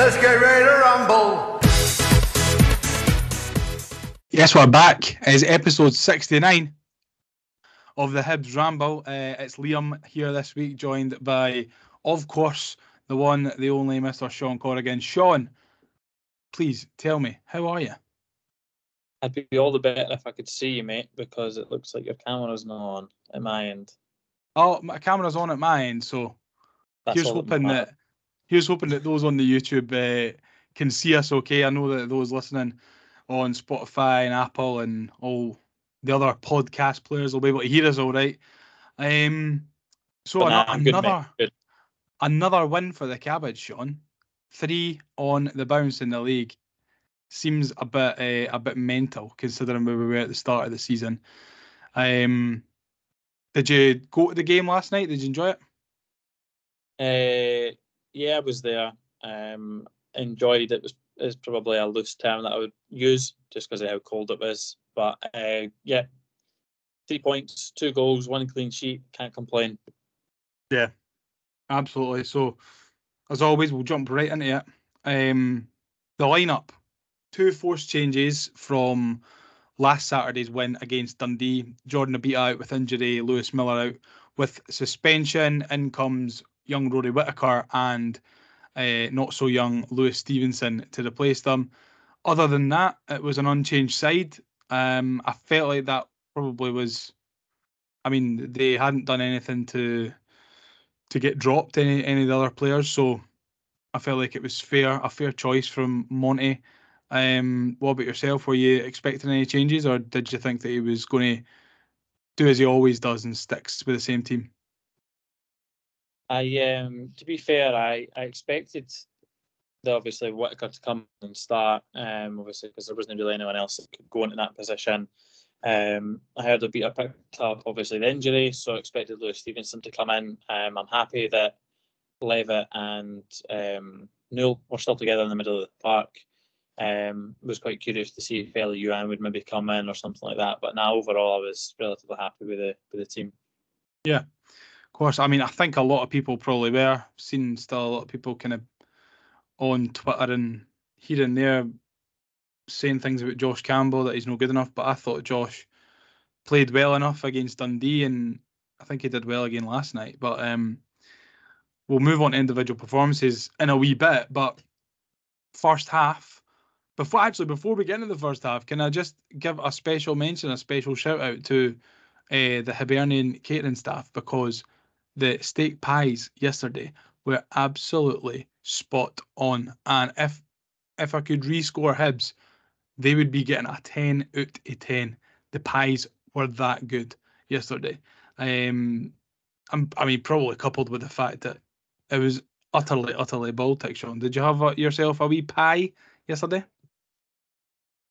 Let's get ready to rumble. Yes, we're back. It's episode 69 of the Hibs Ramble. It's Liam here this week, joined by, of course, the one, the only Mr. Shaun Corrigan. Shaun, please tell me, how are you? I'd be all the better if I could see you, mate, because it looks like your camera's not on at my end. Oh, my camera's on at my end, so here's hoping that those on the YouTube can see us okay. I know that those listening on Spotify and Apple and all the other podcast players will be able to hear us all right. So another win for the Cabbage, Shaun. 3 on the bounce in the league. Seems a bit mental considering where we were at the start of the season. Did you go to the game last night? Did you enjoy it? Yeah, I was there. Enjoyed it. Is probably a loose term that I would use just because of how cold it was. But yeah, 3 points, 2 goals, 1 clean sheet. Can't complain. Yeah, absolutely. So as always, we'll jump right into it. The lineup. 2 forced changes from last Saturday's win against Dundee. Jordan Abita out with injury, Lewis Miller out with suspension. In comes young Rory Whittaker and not so young Lewis Stevenson to replace them. Other than that, it was an unchanged side. I felt like that probably was. I mean, they hadn't done anything to get dropped any of the other players, so I felt like it was a fair choice from Monty. What about yourself? Were you expecting any changes, or did you think that he was going to do as he always does and sticks with the same team? To be fair, I expected obviously Whittaker to come and start, obviously because there wasn't really anyone else that could go into that position. I heard Abita picked up obviously the injury, so I expected Lewis Stevenson to come in. I'm happy that Lewitt and Newell were still together in the middle of the park. Was quite curious to see if Feli Yuan would maybe come in or something like that. But now overall, I was relatively happy with the team. Yeah, of course. I mean, I think a lot of people probably were. Seen still a lot of people kind of on Twitter and here and there saying things about Josh Campbell that he's no good enough. But I thought Josh played well enough against Dundee, and I think he did well again last night. But we'll move on to individual performances in a wee bit. But first half. Before we get into the first half, can I just give a special mention, a special shout out to the Hibernian catering staff, because the steak pies yesterday were absolutely spot on. And if I could rescore Hibs, they would be getting a 10 out of 10. The pies were that good yesterday. I mean, probably coupled with the fact that it was utterly Baltic. Shaun, did you have yourself a wee pie yesterday?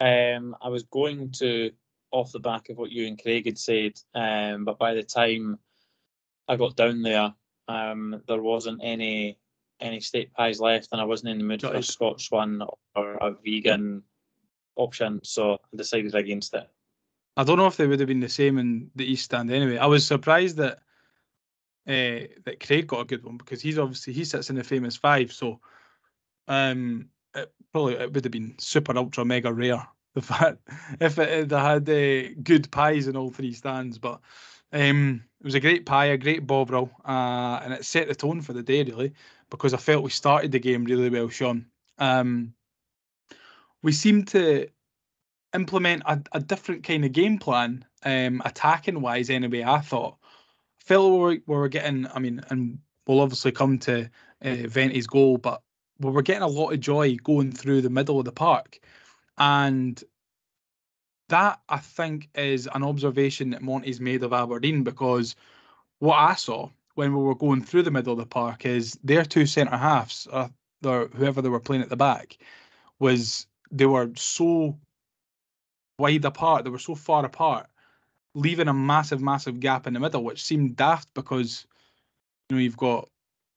I was going to, off the back of what you and Craig had said, but by the time I got down there, there wasn't any steak pies left, and I wasn't in the mood for a Scotch one or a vegan option, so I decided against it. I don't know if they would have been the same in the East Stand anyway. I was surprised that Craig got a good one, because he sits in the famous 5, so it would have been super ultra mega rare the fact if it had good pies in all 3 stands. But it was a great pie, a great bovril, and it set the tone for the day really, because I felt we started the game really well, Shaun. We seemed to implement a different kind of game plan, attacking wise anyway. I felt we were getting, I mean, and we'll obviously come to Vente's goal, but we were getting a lot of joy going through the middle of the park. And that, I think, is an observation that Monty's made of Aberdeen, because what I saw when we were going through the middle of the park is their 2 centre-halves, whoever they were playing at the back, they were so wide apart, they were so far apart, leaving a massive gap in the middle, which seemed daft because, you've got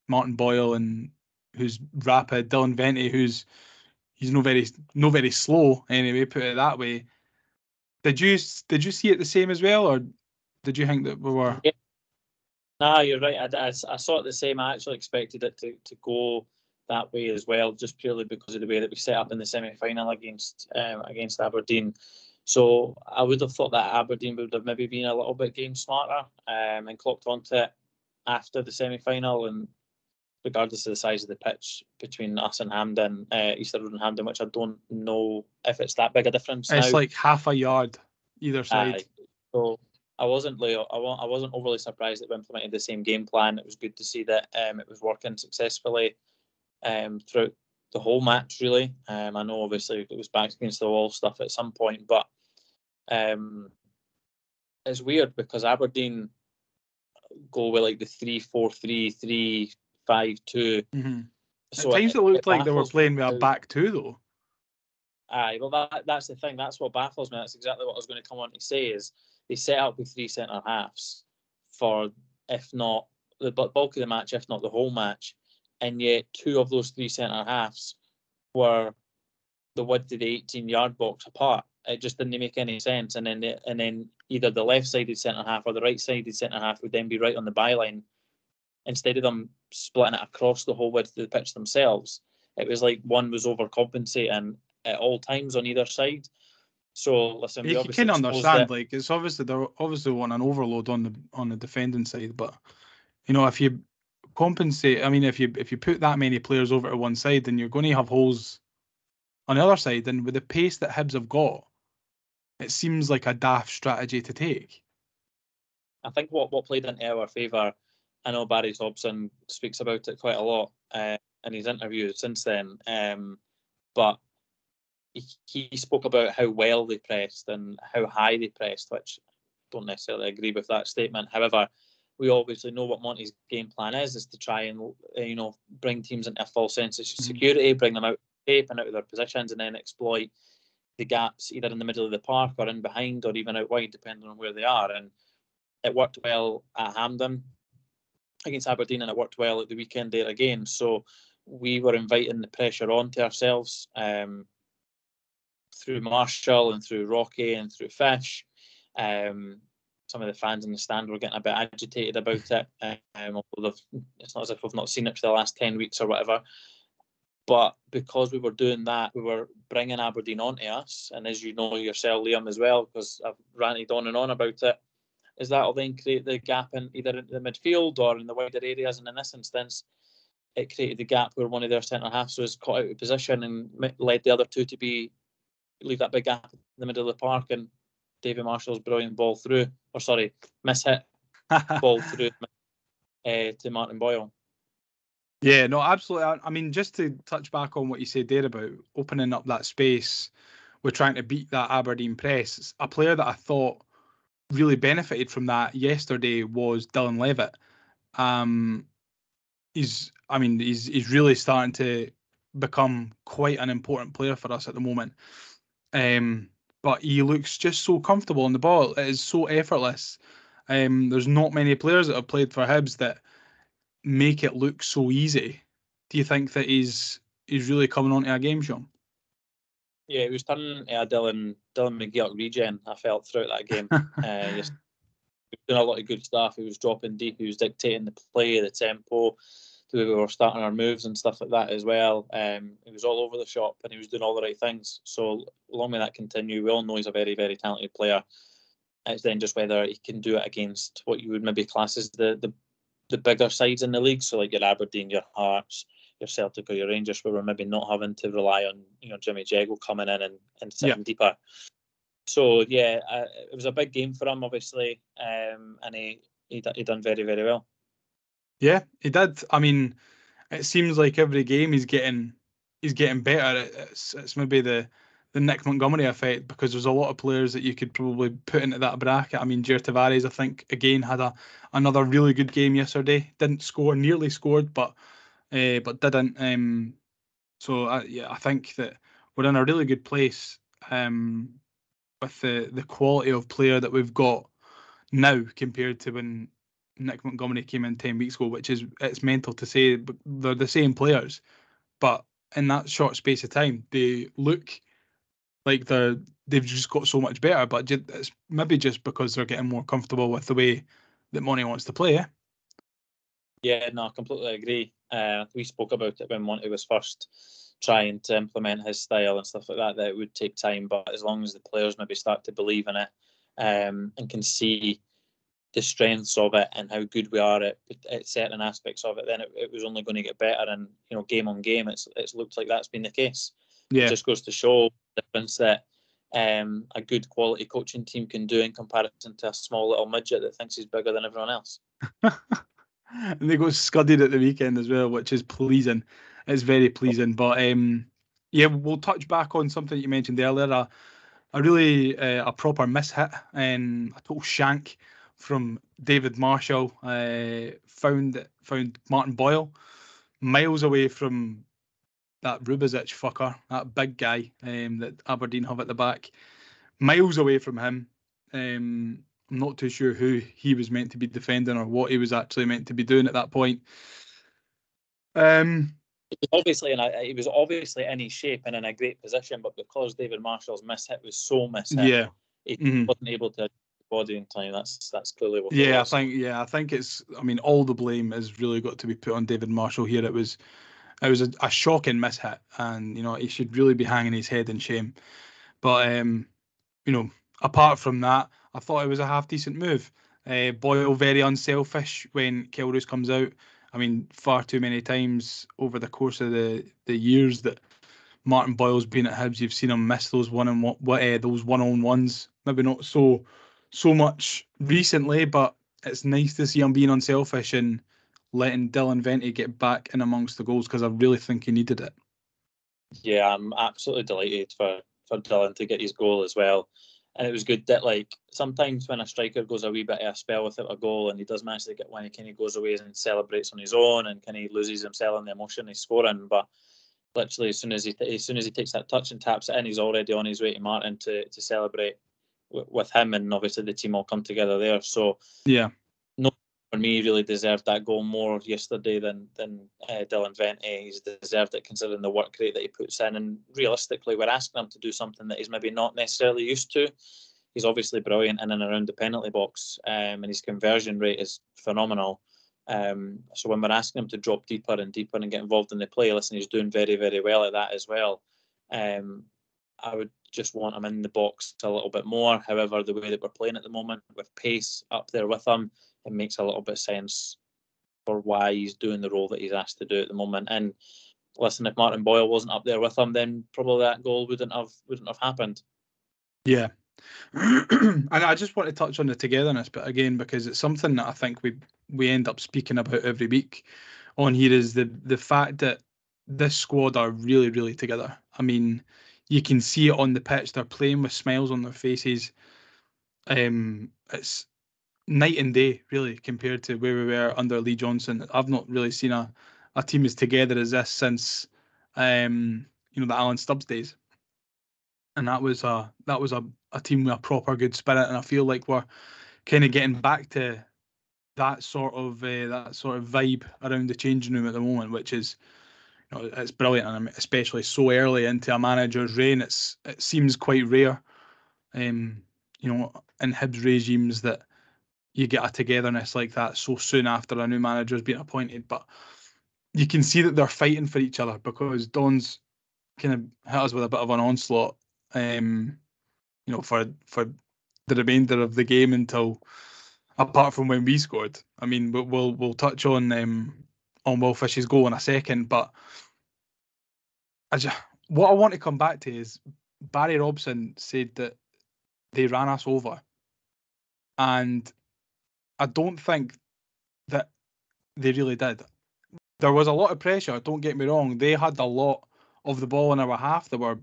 Martin Boyle and who's rapid, Dylan Vente, he's no very slow anyway, put it that way. Did you see it the same as well, or did you think that we were? Yeah. No, you're right. I saw it the same. I actually expected it to go that way as well, just purely because of the way that we set up in the semi-final against Aberdeen. So I would have thought that Aberdeen would have maybe been a little bit game smarter and clocked onto it after the semi-final. And regardless of the size of the pitch between us and Hampden, Easter Road and Hampden, which I don't know if it's that big a difference now. It's like half a yard either side. So I wasn't overly surprised that we implemented the same game plan. It was good to see that it was working successfully throughout the whole match, really. I know obviously it was back against the wall stuff at some point, but it's weird because Aberdeen go with like the 3-4-3, 3-5-2. Mm-hmm. So at times it looked like they were playing with a back two, though. Aye, well that's the thing. That's what baffles me. That's exactly what I was going to come on to say. Is they set up with three centre halves for, if not the bulk of the match, if not the whole match, and yet two of those three centre halves were the width of the 18-yard box apart. It just didn't make any sense. And then either the left-sided centre half or the right-sided centre half would then be right on the byline. Instead of them splitting it across the whole width of the pitch themselves, it was like one was overcompensating at all times on either side. So listen, you can understand, like, it's obviously they're obviously want an overload on the defending side, but you know, if you compensate, I mean, if you put that many players over to one side, then you're going to have holes on the other side. And with the pace that Hibs have got, it seems like a daft strategy to take. I think what played into our favour, I know Barry Dobson speaks about it quite a lot in his interviews since then, but he spoke about how well they pressed and how high they pressed, which I don't necessarily agree with that statement. However, we obviously know what Monty's game plan is to try and bring teams into a false sense of security, bring them out of shape and out of their positions, and then exploit the gaps either in the middle of the park or in behind or even out wide, depending on where they are. And it worked well at Hampden against Aberdeen, and it worked well at the weekend there again. So we were inviting the pressure onto ourselves through Marshall and through Rocky and through Fish. Some of the fans in the stand were getting a bit agitated about it. Although it's not as if we've not seen it for the last 10 weeks or whatever. But because we were doing that, we were bringing Aberdeen onto us. And as you know yourself, Liam, as well, because I've ranted on and on about it, is that will then create the gap in either in the midfield or in the wider areas. And in this instance, it created the gap where one of their centre-halves was caught out of position and led the other two to leave that big gap in the middle of the park. And David Marshall's brilliant ball through, mishit ball through to Martin Boyle. Yeah, no, absolutely. I mean, just to touch back on what you said there about opening up that space, we're trying to beat that Aberdeen press. A player that I thought really benefited from that yesterday was Dylan Lewitt. He's really starting to become quite an important player for us at the moment. But he looks just so comfortable on the ball. It is so effortless. There's not many players that have played for Hibs that make it look so easy. Do you think that he's really coming onto a game, Shaun? Yeah, he was turning into a Dylan McGeoch regen, I felt, throughout that game. He was doing a lot of good stuff. He was dropping deep. He was dictating the play, the tempo, the way we were starting our moves and stuff like that as well. He was all over the shop and he was doing all the right things. So long may that continue. We all know he's a very, very talented player. It's then just whether he can do it against what you would maybe class as the bigger sides in the league. So like your Aberdeen, your Hearts, your Celtic or your Rangers, where we're maybe not having to rely on Jimmy Jeggo coming in and sitting deeper. So yeah, it was a big game for him, obviously, and he done very, very well. Yeah, he did. I mean, it seems like every game he's getting better. It's maybe the Nick Montgomery effect, because there's a lot of players that you could probably put into that bracket. I mean, Jair Tavares, I think, again had another really good game yesterday. Didn't score, nearly scored, but didn't. So I think that we're in a really good place with the quality of player that we've got now compared to when Nick Montgomery came in 10 weeks ago, which it's mental to say, but they're the same players, but in that short space of time, they look like they've just got so much better. But it's maybe just because they're getting more comfortable with the way that Monty wants to play. Yeah, no, I completely agree. We spoke about it when Monty was first trying to implement his style and stuff like that, that it would take time, but as long as the players maybe start to believe in it and can see the strengths of it and how good we are at certain aspects of it, then it was only going to get better. And game on game, it's looked like that's been the case. Yeah. It just goes to show the difference that a good quality coaching team can do in comparison to a small little midget that thinks he's bigger than everyone else. And they got scudded at the weekend as well, which is pleasing. It's very pleasing. But yeah, we'll touch back on something you mentioned earlier. A really a proper mishit and a total shank from David Marshall. Found Martin Boyle miles away from that Rubezic fucker, that big guy that Aberdeen have at the back. Miles away from him. I'm not too sure who he was meant to be defending or what he was actually meant to be doing at that point. He was obviously in his shape and in a great position, but because David Marshall's mishit was so mishit, he wasn't able to body in time. That's clearly what. I think it's. I mean, all the blame has really got to be put on David Marshall here. It was a shocking mishit, and he should really be hanging his head in shame. But apart from that, I thought it was a half decent move. Boyle very unselfish when Kelroos comes out. I mean, far too many times over the course of the years that Martin Boyle's been at Hibs, you've seen him miss those one-on-ones. Maybe not so much recently, but it's nice to see him being unselfish and letting Dylan Vente get back in amongst the goals, because I really think he needed it. Yeah, I'm absolutely delighted for Dylan to get his goal as well. And it was good that, like, sometimes when a striker goes a wee bit of a spell without a goal and he does manage to get one, he kind of goes away and celebrates on his own and kind of loses himself in the emotion he's scoring. But literally, as soon as he takes that touch and taps it in, he's already on his way to Martin to celebrate with him, and obviously the team all come together there. So yeah, no, for me, really deserved that goal more yesterday than Dylan Vente. He's deserved it considering the work rate that he puts in, and realistically, we're asking him to do something that he's maybe not necessarily used to. He's obviously brilliant in and around the penalty box, and his conversion rate is phenomenal. So when we're asking him to drop deeper and deeper and get involved in the play, listen, he's doing very, very well at that as well. I would just want him in the box a little bit more. However, the way that we're playing at the moment, with pace up there with him, it makes a little bit of sense for why he's doing the role that he's asked to do at the moment. And listen, if Martin Boyle wasn't up there with him, then probably that goal wouldn't have happened. Yeah. And I just want to touch on the togetherness bit again, because it's something that I think we end up speaking about every week on here, is the fact that this squad are really, really together. I mean, you can see it on the pitch. They're playing with smiles on their faces. It's night and day, really, compared to where we were under Lee Johnson. I've not really seen a team as together as this since the Alan Stubbs days. And that was a team with a proper good spirit, and I feel like we're kind of getting back to that sort of vibe around the changing room at the moment, which is, it's brilliant, and especially so early into a manager's reign, it seems quite rare, in Hibs regimes, that you get a togetherness like that so soon after a new manager's been appointed. But you can see that they're fighting for each other, because Don's kind of hit us with a bit of an onslaught, for the remainder of the game, until, apart from when we scored. I mean, we'll touch on Will Fish's goal in a second, but what I want to come back to is Barry Robson said that they ran us over, and I don't think that they really did. There was a lot of pressure, don't get me wrong. They had a lot of the ball in our half. They were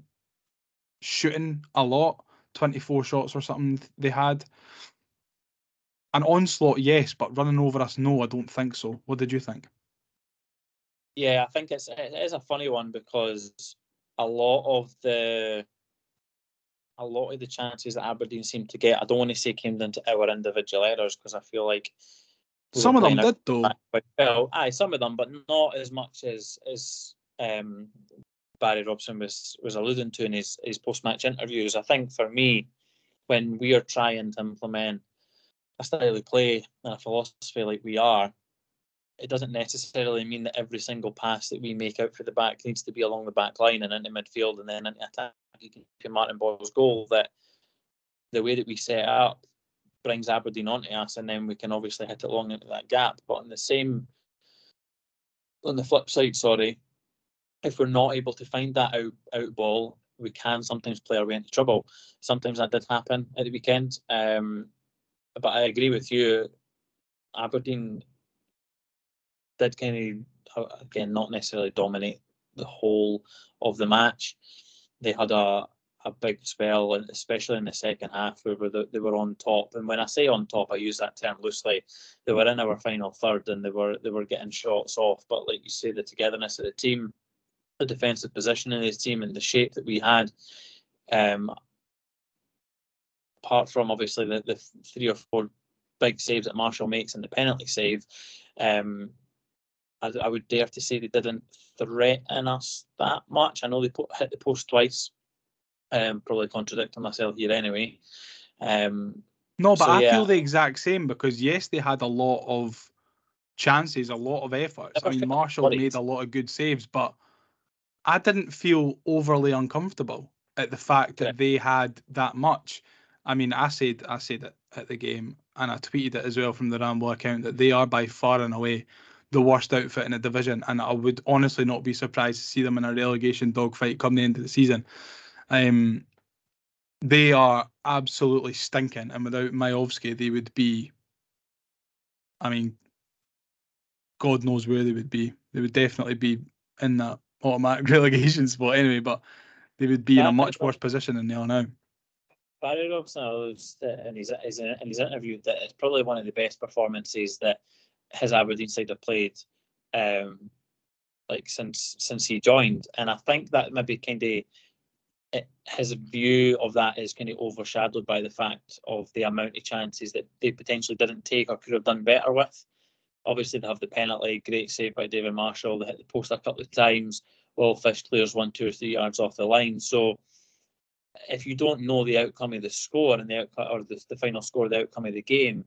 shooting a lot, 24 shots or something they had. An onslaught, yes, but running over us, no, I don't think so. What did you think? Yeah, I think it is a funny one, because a lot of the chances that Aberdeen seemed to get, I don't want to say came down to our individual errors, because I feel like some of them did, though. Well, some of them, but not as much as Barry Robson was alluding to in his post-match interviews. I think for me, when we are trying to implement a style of play and a philosophy like we are, it doesn't necessarily mean that every single pass that we make out for the back needs to be along the back line and into midfield and then into attack. You can see Martin Boyle's goal that the way that we set it up brings Aberdeen onto us, and then we can obviously hit it long into that gap. But on the flip side, if we're not able to find that out ball, we can sometimes play our way into trouble. Sometimes that did happen at the weekend. But I agree with you. Aberdeen did kind of, again, not necessarily dominate the whole of the match. They had a big spell, especially in the second half, where they were on top. And when I say on top, I use that term loosely. They were in our final third and they were getting shots off. But like you say, the togetherness of the team, the defensive position in the team, and the shape that we had, apart from obviously the 3 or 4 big saves that Marshall makes and the penalty save, I would dare to say they didn't threaten us that much. I know they hit the post twice. Probably contradicting myself here anyway. No, but I feel the exact same, because yes, they had a lot of chances, a lot of efforts. I mean, Marshall made a lot of good saves, but I didn't feel overly uncomfortable at the fact that they had that much. I mean, I said it at the game, and I tweeted it as well from the Ramble account, that they are by far and away the worst outfit in the division, and I would honestly not be surprised to see them in a relegation dogfight come the end of the season. They are absolutely stinking, and without Majowski, they would be, I mean, God knows where they would be. They would definitely be in that automatic relegation spot anyway, but they would be in a much worse position than they are now. Barry Robson, in his interview, that it's probably one of the best performances that his Aberdeen side have played, like since he joined, and I think that maybe kind of his view of that is kind of overshadowed by the fact of the amount of chances that they potentially didn't take or could have done better with. Obviously, they have the penalty, great save by David Marshall. They hit the post a couple of times. Well, Fish clears 1, 2 or 3 yards off the line. So, if you don't know the outcome of the score and the final score, the outcome of the game,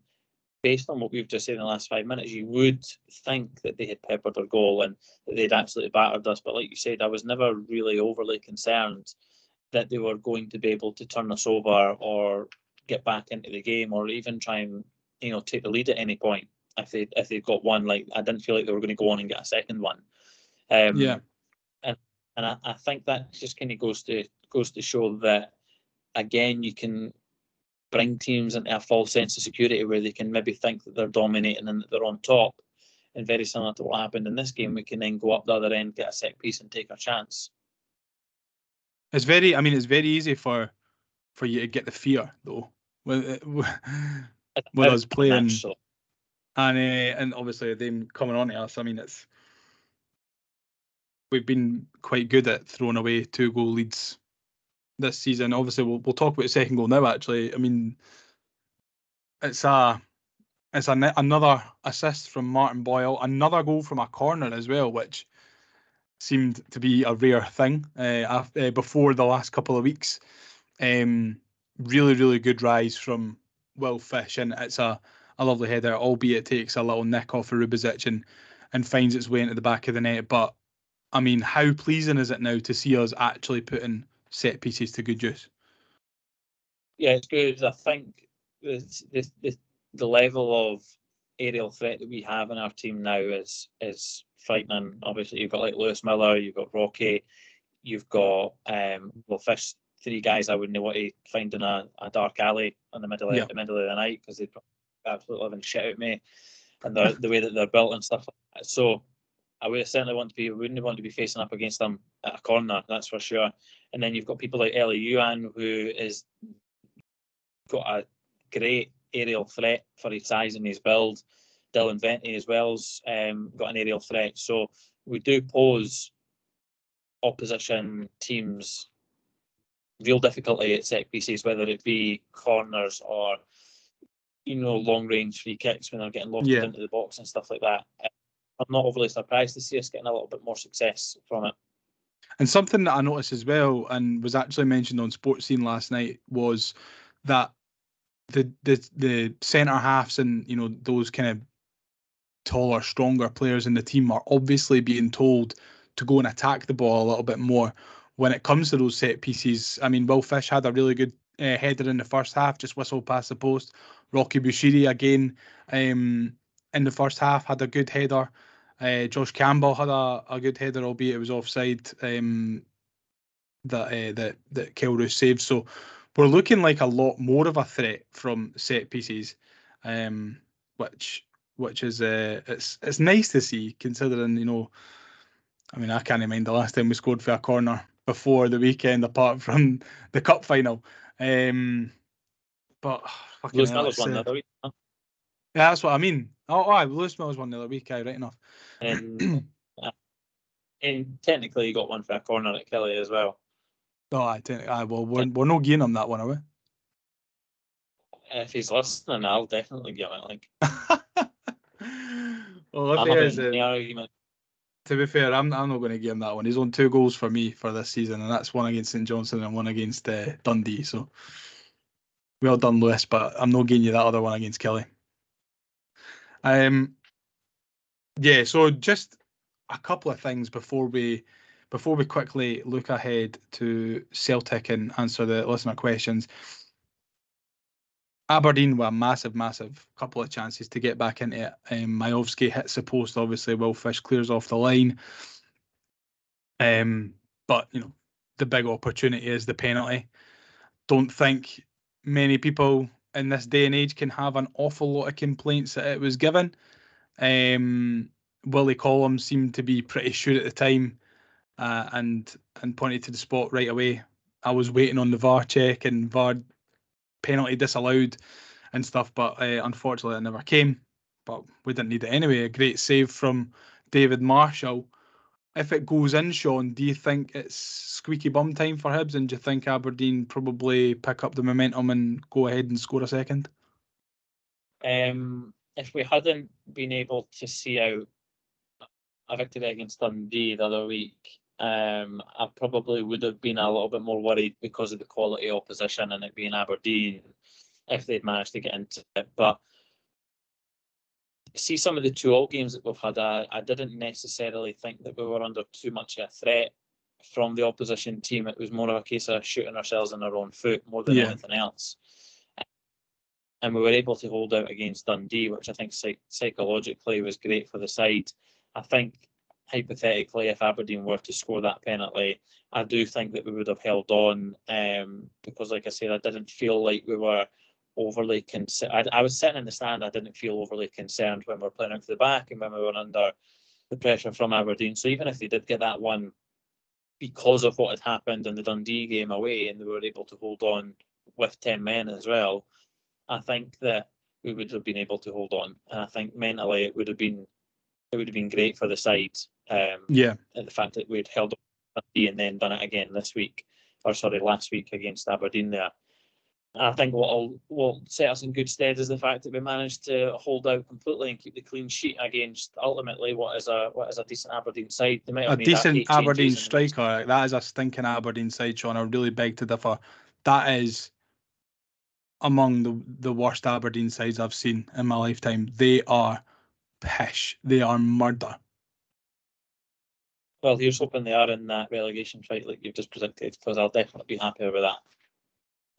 based on what we've just said in the last 5 minutes, you would think that they had peppered their goal and that they'd absolutely battered us. But like you said, I was never really overly concerned that they were going to be able to turn us over or get back into the game or even try and take the lead at any point if they got one. Like, I didn't feel like they were going to go on and get a second one. And I think that just kind of goes to show that, again, you can bring teams into a false sense of security where they can maybe think that they're dominating and that they're on top. And very similar to what happened in this game, we can then go up the other end, get a set piece and take our chance. It's very easy for you to get the fear, though, with us playing, and obviously them coming on to us. I mean, we've been quite good at throwing away 2-goal leads this season. Obviously, we'll talk about the second goal now. Actually, I mean, it's another assist from Martin Boyle, another goal from a corner as well, which seemed to be a rare thing before the last couple of weeks. Really, really good rise from Will Fish, and it's a lovely header, albeit it takes a little nick off of Rubezic and finds its way into the back of the net. But I mean, how pleasing is it now to see us actually putting set pieces to good use? Yeah, it's good. I think the level of aerial threat that we have in our team now is frightening. Obviously, you've got like Lewis Miller, you've got Rocky, you've got Fish. 3 guys I wouldn't want to find in a dark alley in the middle of the night, because they'd absolutely living shit out of me, and the way that they're built and stuff like that. So I would certainly wouldn't want to be facing up against them at a corner, that's for sure. And then you've got people like Ellie Yuan, who is got a great aerial threat for his size and his build. Dylan Venti as well's got an aerial threat. So we do pose opposition teams real difficulty at set pieces, whether it be corners or long range free kicks when they're getting lofted into the box and stuff like that. I'm not overly surprised to see us getting a little bit more success from it. And something that I noticed as well, and was actually mentioned on Sports Scene last night, was that the centre halves and those kind of taller, stronger players in the team are obviously being told to go and attack the ball a little bit more when it comes to those set pieces. I mean, Will Fish had a really good header in the first half, just whistled past the post. Rocky Bushiri again in the first half had a good header. Josh Campbell had a good header, albeit it was offside. That Kelroos saved. So we're looking like a lot more of a threat from set pieces, which is it's nice to see, considering, you know, I mean, I can't mind the last time we scored for a corner before the weekend, apart from the cup final. But fucking Lewis hell, Miller's one the other week, huh? yeah, that's what I mean. Oh, Lewis Miller's one the other week, right enough. And technically he got one for a corner at Kelly as well. Oh, well, we're not giving him that one, are we? If he's listening, I'll definitely give it. Like, well, if I'm he having is, the argument. to be fair, I'm not going to give him that one. He's on 2 goals for me for this season, and that's one against St Johnstone and one against Dundee. So well done, Lewis, but I'm not giving you that other one against Kelly. Yeah. So just a couple of things before we quickly look ahead to Celtic and answer the listener questions. Aberdeen were a massive couple of chances to get back into it. Majowski hits the post, obviously. Will Fish clears off the line. But, you know, the big opportunity is the penalty. Don't think many people in this day and age can have an awful lot of complaints that it was given. Willie Collins seemed to be pretty sure at the time and pointed to the spot right away. I was waiting on the VAR check and VAR penalty disallowed and stuff, but unfortunately it never came. But we didn't need it anyway. A great save from David Marshall. If it goes in, Shaun, do you think it's squeaky bum time for Hibs, and do you think Aberdeen probably pick up the momentum and go ahead and score a second? If we hadn't been able to see out a victory against Dundee the other week, I probably would have been a little bit more worried because of the quality opposition and it being Aberdeen if they'd managed to get into it. But see some of the 2-2 games that we've had, I didn't necessarily think that we were under too much of a threat from the opposition team. It was more of a case of shooting ourselves in our own foot more than anything else. And we were able to hold out against Dundee, which I think psychologically was great for the side. I think, hypothetically, if Aberdeen were to score that penalty, I do think that we would have held on because, like I said, I didn't feel like we were overly concerned. I was sitting in the stand, I didn't feel overly concerned when we were playing out to the back and when we were under the pressure from Aberdeen. So even if they did get that one because of what had happened in the Dundee game away and they were able to hold on with 10 men as well, I think that we would have been able to hold on. And I think mentally it would have been great for the side. And the fact that we'd held on and then done it again last week against Aberdeen there. And I think what will set us in good stead is the fact that we managed to hold out completely and keep the clean sheet against ultimately what is a decent Aberdeen side. They might have a decent Aberdeen striker. That is a stinking Aberdeen side, Shaun. I really beg to differ. That is among the worst Aberdeen sides I've seen in my lifetime. They are pish. They are murder. Well, here's hoping they are in that relegation fight like you've just predicted, because I'll definitely be happy with that.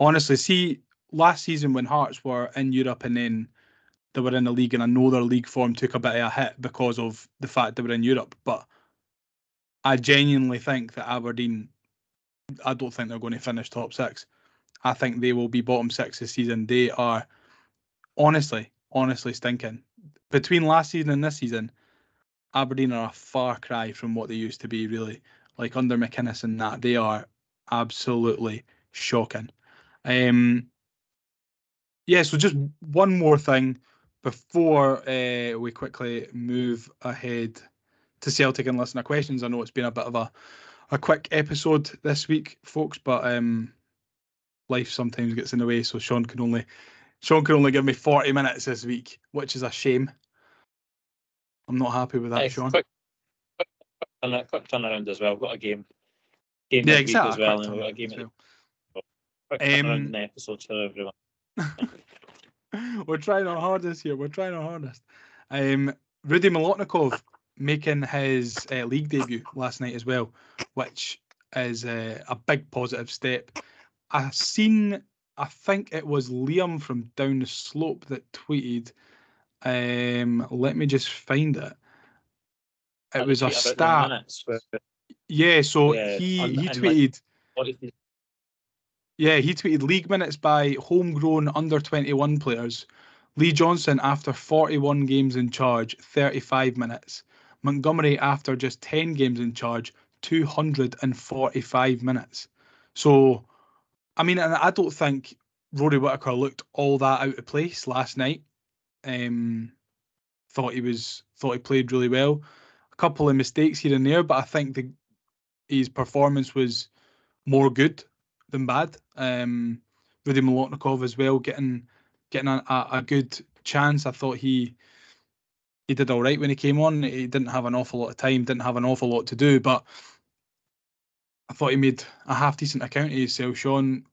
Honestly, see, last season when Hearts were in Europe and then they were in the league, and I know their league form took a bit of a hit because of the fact they were in Europe, but I genuinely think that Aberdeen, I don't think they're going to finish top 6. I think they will be bottom 6 this season. They are honestly stinking. Between last season and this season, Aberdeen are a far cry from what they used to be, really. Like under McInnes and that, they are absolutely shocking. So just one more thing before we quickly move ahead to Celtic and listener questions. I know it's been a bit of a quick episode this week, folks, but life sometimes gets in the way, so Shaun can only give me 40 minutes this week, which is a shame. I'm not happy with that, Shaun. Quick turnaround as well. We've got a game exactly, week as well, and we've got a game as well. Quick turnaround in the episodes for everyone. We're trying our hardest here. Rudy Milotnikov making his league debut last night as well, which is a big positive step. I think it was Liam from Down the Slope that tweeted. Let me just find it. It was a stat. Yeah, so he tweeted. He tweeted league minutes by homegrown under-21 players. Lee Johnson, after 41 games in charge, 35 minutes. Montgomery, after just 10 games in charge, 245 minutes. So, I mean, and I don't think Rory Whittaker looked all that out of place last night. Thought he played really well. A couple of mistakes here and there, but I think his performance was more good than bad. Rudy Milotnikov as well, getting a good chance. I thought he did all right when he came on. He didn't have an awful lot of time, didn't have an awful lot to do, but I thought he made a half decent account of himself. Shaun,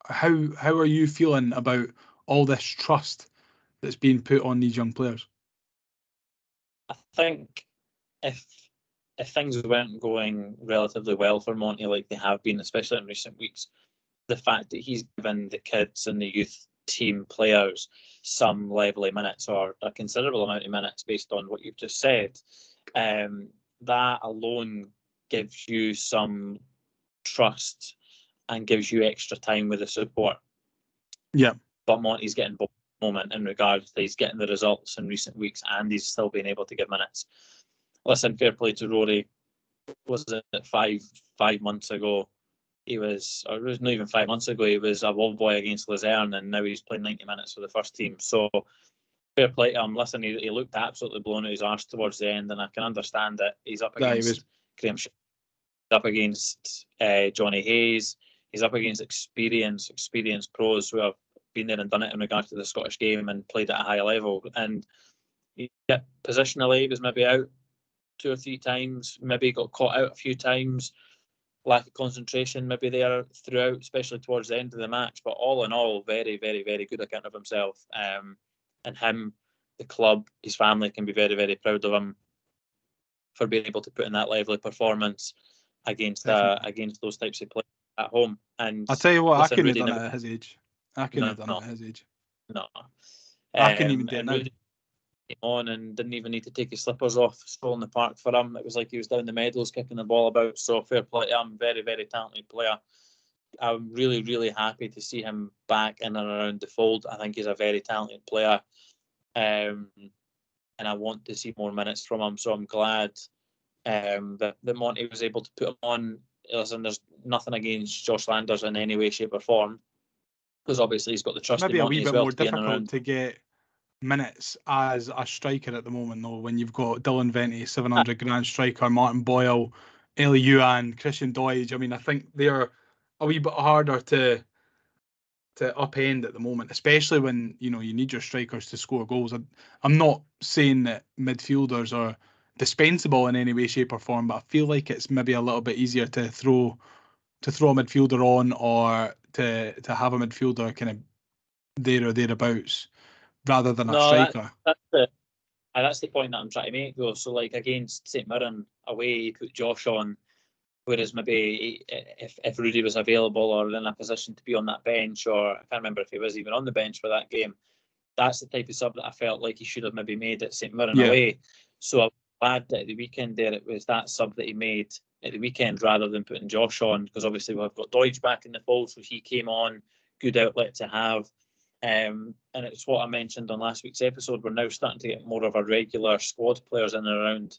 how are you feeling about all this trust that's being put on these young players? I think if things weren't going relatively well for Monty like they have been, especially in recent weeks, the fact that he's given the kids and the youth team players some level of minutes, or a considerable amount of minutes based on what you've just said, that alone gives you some trust and gives you extra time with the support. Yeah. But Monty's getting both at the moment in regards to he's getting the results in recent weeks and he's still being able to give minutes. Listen, fair play to Rory. Was it 5 months ago? It was not even 5 months ago. He was a wall boy against Luzerne, and now he's playing 90 minutes for the first team. So fair play to him. Listen, he looked absolutely blown out his arse towards the end, and I can understand it. He's up against Graham. He's up against Johnny Hayes. He's up against experienced pros who have been there and done it in regards to the Scottish game and played at a high level. And positionally, he was maybe out 2 or 3 times, maybe got caught out a few times, lack of concentration maybe there throughout, especially towards the end of the match. But all in all, very, very, very good account of himself. And him, the club, his family can be very, very proud of him for being able to put in that level of performance against those types of players at home. And I'll tell you what, I couldn't have done it at his age. I couldn't have done it at his age. No. I couldn't even do it now. Came on and didn't even need to take his slippers off, strolling the park for him. It was like he was down the meadows kicking the ball about. So fair play to him, very, very talented player. I'm really, really happy to see him back in and around the fold. I think he's a very talented player, and I want to see more minutes from him. So I'm glad that Monty was able to put him on. Listen, there's nothing against Josh Landers in any way, shape or form, because obviously he's got the trust. Maybe in a wee Monty bit as well more to difficult to get minutes as a striker at the moment, though, when you've got Dylan Venti, 700 grand striker, Martin Boyle, Eli Ewan, Christian Doidge. I mean, I think they're a wee bit harder to upend at the moment, especially when you need your strikers to score goals. I'm not saying that midfielders are dispensable in any way, shape or form, but I feel like it's maybe a little bit easier to throw a midfielder on, or to have a midfielder kind of there or thereabouts, rather than a striker. That's the point that I'm trying to make, though. So, like against St Mirren away, he put Josh on, whereas maybe if Rudy was available or in a position to be on that bench, or I can't remember if he was even on the bench for that game, that's the type of sub that I felt like he should have maybe made at St Mirren away. So I'm glad that at the weekend there it was that sub that he made at the weekend rather than putting Josh on, because obviously we've got Doidge back in the fold, so he came on, good outlet to have. And it's what I mentioned on last week's episode. We're now starting to get more of our regular squad players in and around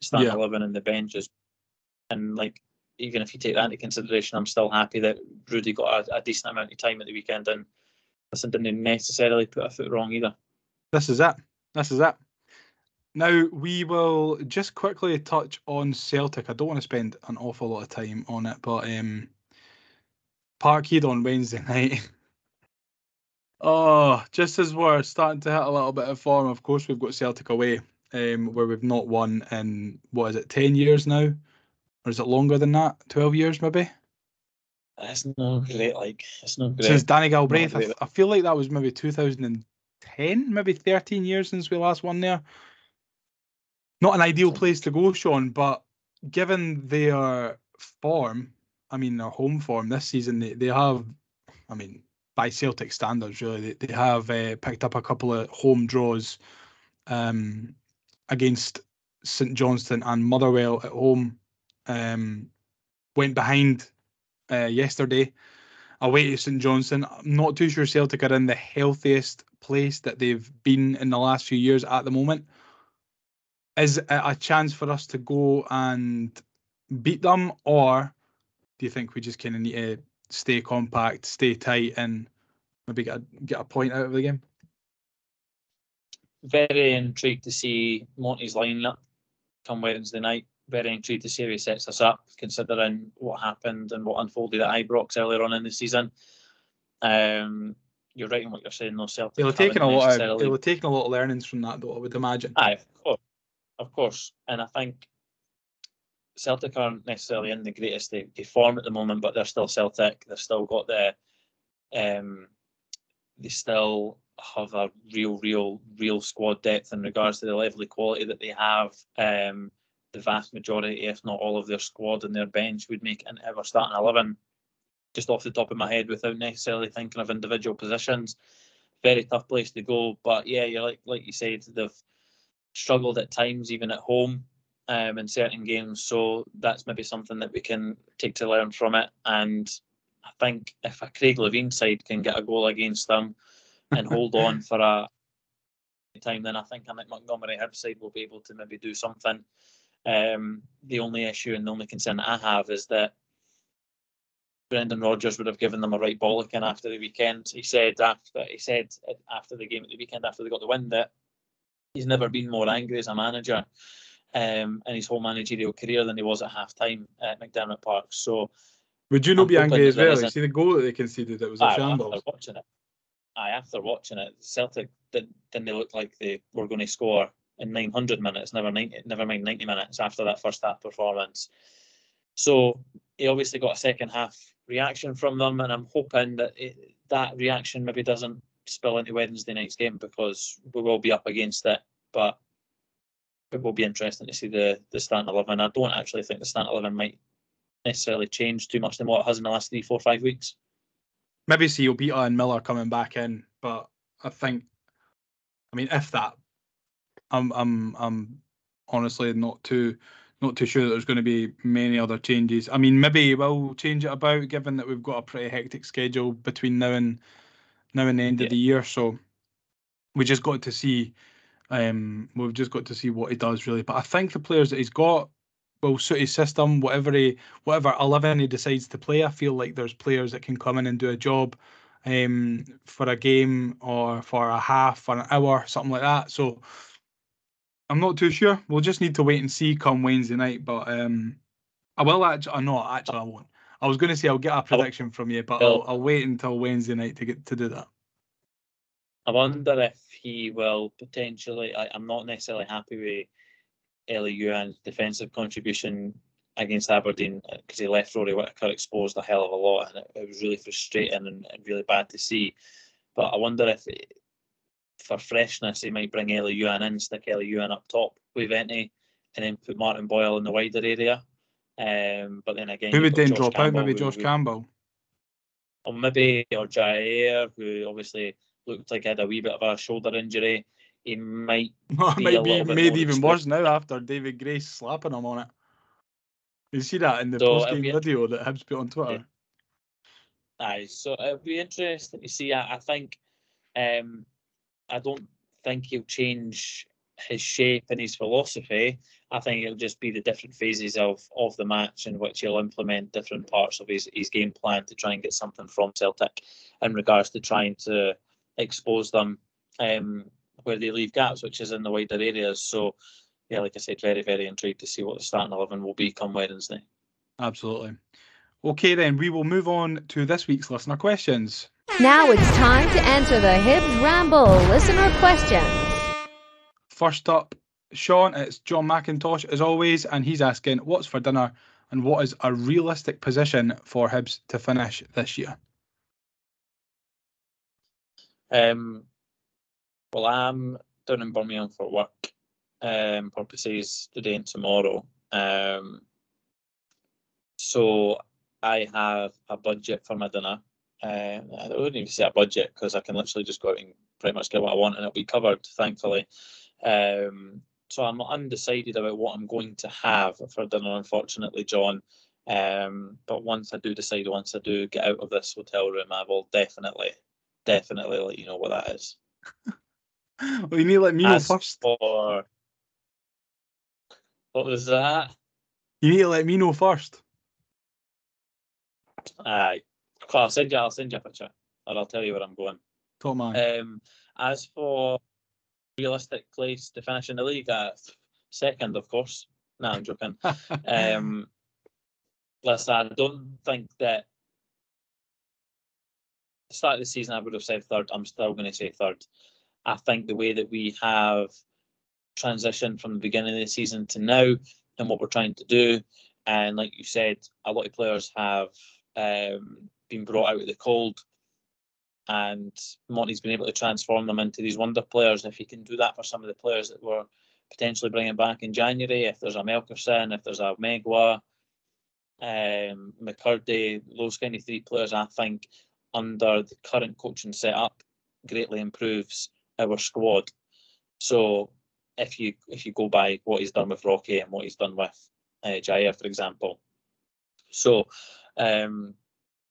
starting 11 in the benches. And like, even if you take that into consideration, I'm still happy that Rudy got a decent amount of time at the weekend and didn't necessarily put a foot wrong either. This is it. Now, we will just quickly touch on Celtic. I don't want to spend an awful lot of time on it, but Parkhead on Wednesday night. Oh, just as we're starting to hit a little bit of form, of course, we've got Celtic away, where we've not won in, 10 years now? Or is it longer than that? 12 years, maybe? It's not great, it's not great. Since Danny Galbraith, I feel like that was maybe 2010, maybe 13 years since we last won there. not an ideal place to go, Shaun, but given their form, I mean, their home form this season, they have, I mean, by Celtic standards, really, they have picked up a couple of home draws against St Johnstone and Motherwell at home. Went behind yesterday away to St Johnstone. I'm not too sure Celtic are in the healthiest place that they've been in the last few years at the moment. Is it a chance for us to go and beat them, or do you think we just kind of need to stay compact, stay tight, and maybe get a point out of the game? Very intrigued to see Monty's lineup come Wednesday night. Very intrigued to see how he sets us up, considering what happened and what unfolded at Ibrox earlier on in the season. You're right in what you're saying, though. Celtic He'll have taken a lot of learnings from that, though, I would imagine. Aye, of course. And I think Celtic aren't necessarily in the greatest state of form at the moment, but they're still Celtic. They've still got they still have a real squad depth in regards to the level of quality that they have. The vast majority, if not all of their squad and their bench would make an ever starting 11, just off the top of my head, without necessarily thinking of individual positions. Very tough place to go. But yeah, you're like you said, they've struggled at times, even at home, in certain games. So that's maybe something that we can take to learn from it. And I think if a Craig Levein side can get a goal against them and hold on for a time, then I think a Montgomery Hibs side will be able to maybe do something. The only issue and the only concern that I have is that Brendan Rodgers would have given them a right bollocking after the weekend. He said after the game at the weekend, after they got the win, that he's never been more angry as a manager in his whole managerial career than he was at half-time at McDermott Park. So would you not be angry as well? You see the goal that they conceded, it was a shambles. After watching it, Celtic didn't they look like they were going to score in 900 minutes, never mind 90 minutes after that first half performance. So he obviously got a second half reaction from them, and I'm hoping that that reaction maybe doesn't spill into Wednesday night's game, because we will be up against it. But it will be interesting to see the starting 11. I don't actually think the starting 11 might necessarily change too much than what it has in the last 3, 4, 5 weeks. Maybe see Obita and Miller coming back in, but if that, I'm honestly not too sure that there's going to be many other changes. I mean, maybe we'll change it about, given that we've got a pretty hectic schedule between now and the end of the year. So we just got to see, what he does, really. But I think the players that he's got will suit his system, whatever 11 he decides to play. I feel like there's players that can come in and do a job for a game or for a half, for an hour, something like that. So I'm not too sure. We'll just need to wait and see come Wednesday night. But I will actually. I won't. I was going to say I'll get a prediction from you, but I'll wait until Wednesday night to do that. I wonder if he will potentially. I'm not necessarily happy with Lewitt's defensive contribution against Aberdeen, because he left Rory Whittaker exposed a hell of a lot, and it was really frustrating and really bad to see. But I wonder if, for freshness, he might bring Lewitt in, stick Lewitt up top with Venti, and then put Martin Boyle in the wider area. But then again, who would then drop out? Maybe Josh Campbell, or Jair, who obviously looked like he had a wee bit of a shoulder injury. He might be made even worse now after David Grace slapping him on it. You see that in the post-game video that Hibs put on Twitter? Aye, so it'll be interesting to see. I think I don't think he'll change his shape and his philosophy. I think it'll just be the different phases of the match in which he'll implement different parts of his game plan to try and get something from Celtic in regards to trying to expose them where they leave gaps, which is in the wider areas. So, yeah, like I said, very, very intrigued to see what the starting 11 will be come Wednesday. Absolutely. Okay, then, we will move on to this week's listener questions. Now it's time to answer the Hibs Ramble listener questions. First up, Shaun, it's John McIntosh, as always, and he's asking, what's for dinner and what is a realistic position for Hibs to finish this year? Well, I'm down in Birmingham for work purposes today and tomorrow. So I have a budget for my dinner. I wouldn't even say a budget because I can literally just go out and pretty much get what I want and it'll be covered, thankfully. So I'm undecided about what I'm going to have for dinner, unfortunately, John. But once I do get out of this hotel room, I will definitely let you know what that is. Well, you need to let me know first. What was that? You need to let me know first. Aye. I'll send you a picture, or I'll tell you where I'm going. Top man. As for realistic place to finish in the league, second, of course. No, I'm joking. Listen, I don't think that at the start of the season I would have said third. I'm still going to say third. I think the way that we have transitioned from the beginning of the season to now and what we're trying to do, and like you said, a lot of players have been brought out of the cold, and Monty's been able to transform them into these wonder players. If he can do that for some of the players that we're potentially bringing back in January, if there's a Melkerson, if there's a Megwa, McCurdy, those kind of three players, I think under the current coaching setup greatly improves our squad. So if you go by what he's done with Rocky and what he's done with Jair, for example, so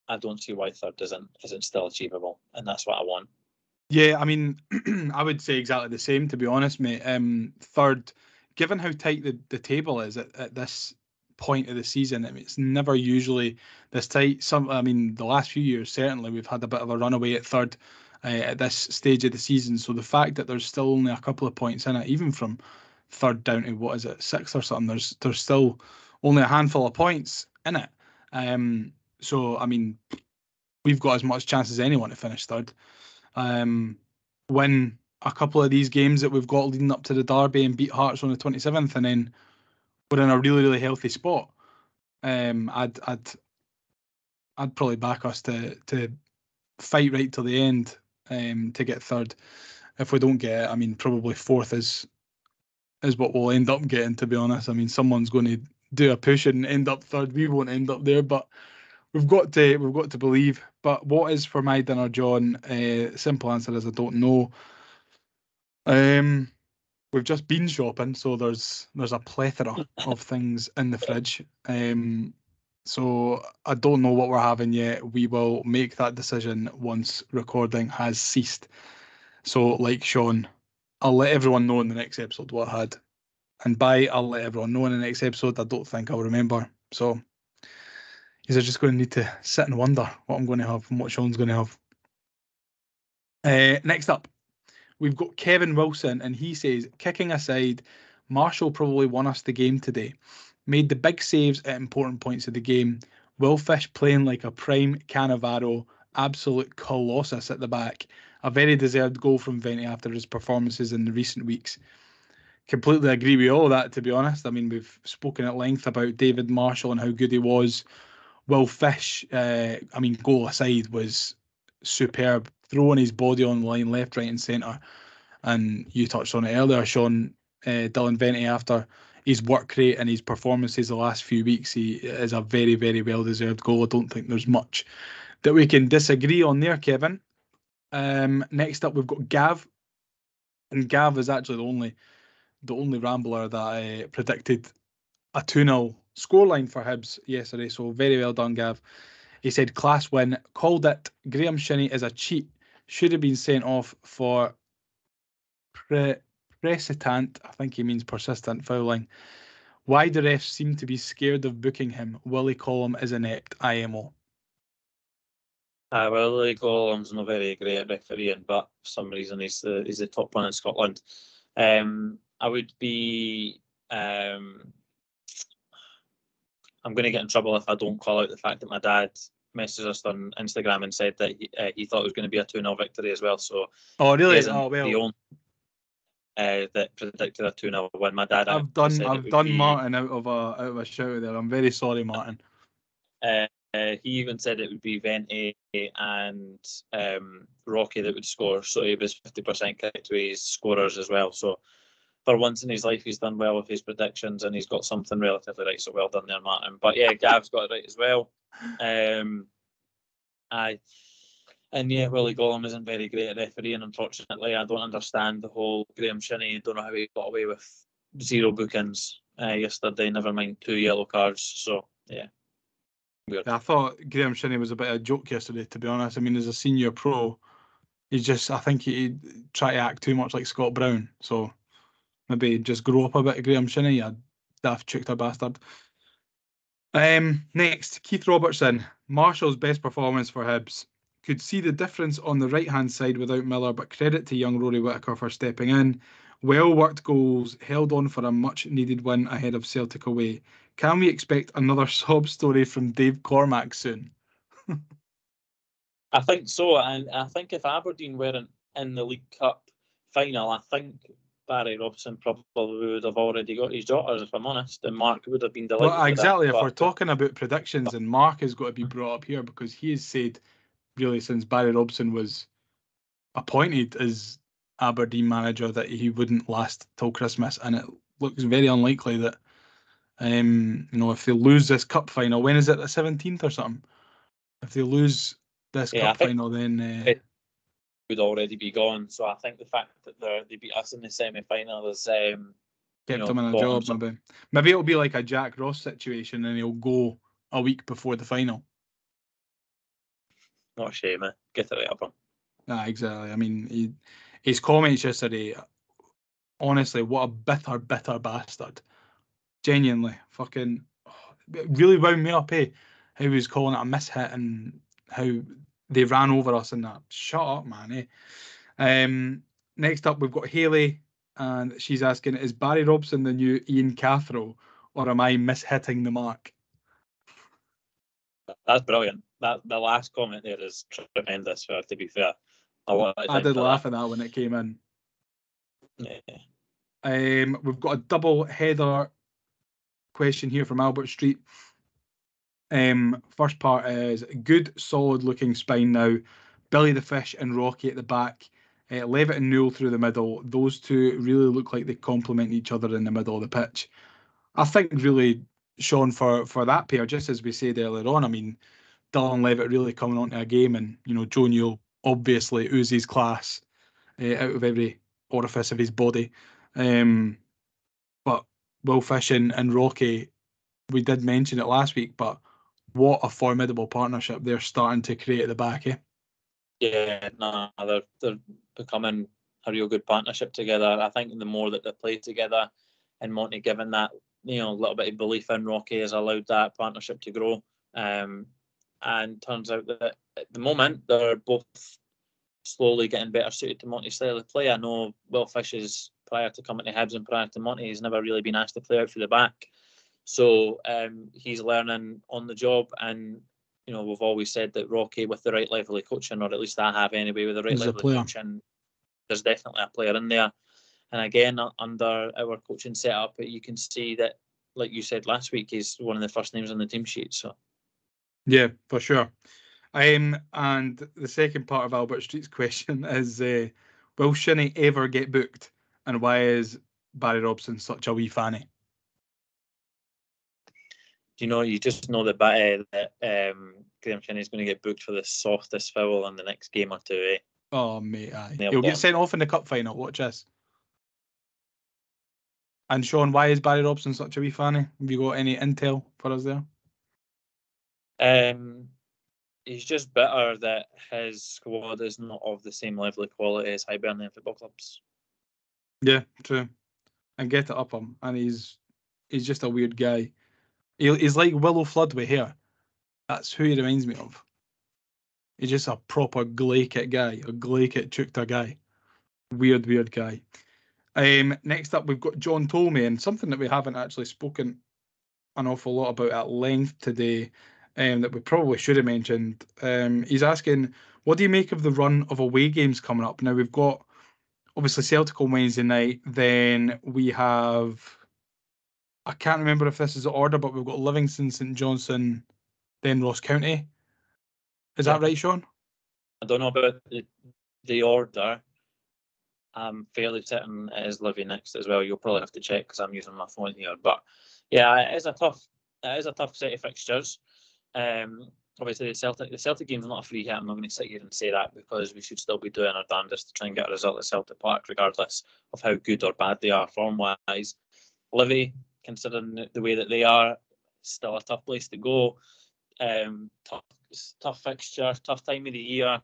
I don't see why third isn't still achievable, and that's what I want. Yeah, I mean, I would say exactly the same, to be honest, mate. Third, given how tight the table is at this point of the season, I mean, it's never usually this tight. The last few years, certainly, we've had a bit of a runaway at third at this stage of the season. So the fact that there's still only a couple of points in it, even from third down to, what is it, sixth or something, there's still only a handful of points in it. So, I mean, we've got as much chance as anyone to finish third. Win a couple of these games that we've got leading up to the derby and beat Hearts on the 27th, and then we're in a really, really healthy spot. I'd probably back us to fight right till the end to get third. If we don't get it, I mean, probably fourth is what we'll end up getting, to be honest. I mean, someone's going to do a push and end up third. We won't end up there, but we've got to believe. But what is for my dinner, John? Simple answer is I don't know. We've just been shopping, so there's a plethora of things in the fridge. So I don't know what we're having yet. We will make that decision once recording has ceased. So, like Shaun, I'll let everyone know in the next episode what I had. And I'll let everyone know in the next episode, I don't think I'll remember. So you're just going to need to sit and wonder what I'm going to have and what Shaun's going to have. Next up, we've got Kevin Wilson, and he says, kicking aside, Marshall probably won us the game today. Made the big saves at important points of the game. Will Fish playing like a prime Cannavaro, absolute colossus at the back. A very deserved goal from Venty after his performances in the recent weeks. Completely agree with all that, to be honest. I mean, we've spoken at length about David Marshall and how good he was. Will Fish, goal aside, was superb, throwing his body on the line left, right and centre. And you touched on it earlier, Shaun, Dylan Venty, after his work rate and his performances the last few weeks, he is a very, very well-deserved goal. I don't think there's much that we can disagree on there, Kevin. Next up, we've got Gav. And Gav is actually the only Rambler that predicted a 2-0 scoreline for Hibs yesterday. So very well done, Gav. He said, class win, called it. Graham Shinney is a cheat. Should have been sent off for precipitant, I think he means persistent fouling. Why do refs seem to be scared of booking him? Willie Collum is inept. IMO. Willie Collum's not very great at refereeing, but for some reason he's the top one in Scotland. I would be... I'm going to get in trouble if I don't call out the fact that my dad messaged us on Instagram and said that he thought it was going to be a 2-0 victory as well. So, oh really? Oh well. The only that predicted a 2-0 win. My dad. I've done Martin out of a shout there. I'm very sorry, Martin. He even said it would be Venty and Rocky that would score. So he was 50% correct with his scorers as well. So for once in his life, he's done well with his predictions, and he's got something relatively right. So well done there, Martin. But yeah, Gav's got it right as well. Willie Gollum isn't very great at refereeing, unfortunately. I don't understand the whole Graham Shinney. Don't know how he got away with 0 bookings yesterday, never mind 2 yellow cards. So, yeah. Weird. I thought Graham Shinney was a bit of a joke yesterday, to be honest. I mean, as a senior pro, I think he tried to act too much like Scott Brown. So maybe just grow up a bit, Graham Shinney, you daft chuckter bastard. Next, Keith Robertson. Marshall's best performance for Hibs. Could see the difference on the right-hand side without Miller, but credit to young Rory Whittaker for stepping in. Well-worked goals, held on for a much-needed win ahead of Celtic away. Can we expect another sob story from Dave Cormack soon? I think so, and I think if Aberdeen weren't in the League Cup final, I think Barry Robson probably would have already got his daughters, if I'm honest, and Mark would have been delighted. Well, exactly. With if that, we're talking about predictions, and Mark has got to be brought up here because he has said, really, since Barry Robson was appointed as Aberdeen manager, that he wouldn't last till Christmas, and it looks very unlikely that, if they lose this cup final, when is it, the 17th or something? If they lose this cup final, then it would already be gone. So I think the fact that they beat us in the semi-final is kept him in a job. Maybe it'll be like a Jack Ross situation, and he'll go a week before the final. Not a shame, eh? Get it right up him. Nah, exactly. I mean, his comments yesterday, honestly, what a bitter bastard. Genuinely, fucking, it really wound me up, eh? How he was calling it a mishit and how they ran over us and that. Shut up, man, eh? Next up, we've got Hayley, and she's asking, is Barry Robson the new Ian Cathro, or am I mishitting the mark? That's brilliant. The last comment there is tremendous, to be fair. I did laugh at that when it came in. Yeah. We've got a double header question here from Albert Street. First part is good, solid looking spine now. Billy the Fish and Rocky at the back. Lewitt and Newell through the middle. Those two really look like they complement each other in the middle of the pitch. I think really, Shaun, for that pair, just as we said earlier on, I mean, Dylan Lewitt really coming onto a game, and Joe Newell obviously oozes class out of every orifice of his body. But Will Fish and Rocky, we did mention it last week, but what a formidable partnership they're starting to create at the back, eh? Yeah, no, they're becoming a real good partnership together. I think the more that they play together, and Monty given that little bit of belief in Rocky has allowed that partnership to grow. And turns out that at the moment they're both slowly getting better suited to Monty's style of play. I know Will Fish prior to coming to Hibs and prior to Monty, he's never really been asked to play out through the back. So he's learning on the job, and we've always said that Rocky, with the right level of coaching, or at least I have anyway, with the right level of coaching, there's definitely a player in there. And again, under our coaching setup, you can see that, like you said last week, he's one of the first names on the team sheet. So yeah, for sure. And the second part of Albert Street's question is, will Shinney ever get booked, and why is Barry Robson such a wee fanny? You just know that Graham Shinney's going to get booked for the softest foul in the next game or two, eh? Oh, mate, aye. He'll get sent off in the cup final. Watch this. And Shaun, why is Barry Robson such a wee fanny? Have you got any intel for us there? He's just bitter that his squad is not of the same level of quality as Hibernian football clubs. Yeah, true. And get it up him. And he's just a weird guy. He's like Willow Flood with hair. That's who he reminds me of. He's just a proper glaikit guy, a glaikit chukta guy. Weird guy. Next up, we've got John Tolmie, and something that we haven't actually spoken an awful lot about at length today, that we probably should have mentioned. He's asking, what do you make of the run of away games coming up? Now, we've got, obviously, Celtic on Wednesday night. Then we have, I can't remember if this is the order, but we've got Livingston, St Johnstone, then Ross County. Is that right, Shaun? I don't know about the order. I'm fairly certain it is Livy next as well. You'll probably have to check because I'm using my phone here. But yeah, it is a tough set of fixtures. Obviously, the Celtic game's not a free hit. I'm not going to sit here and say that because we should still be doing our damnedest to try and get a result at Celtic Park, regardless of how good or bad they are form-wise. Livy, considering the way that they are, still a tough place to go. Tough fixture, tough time of the year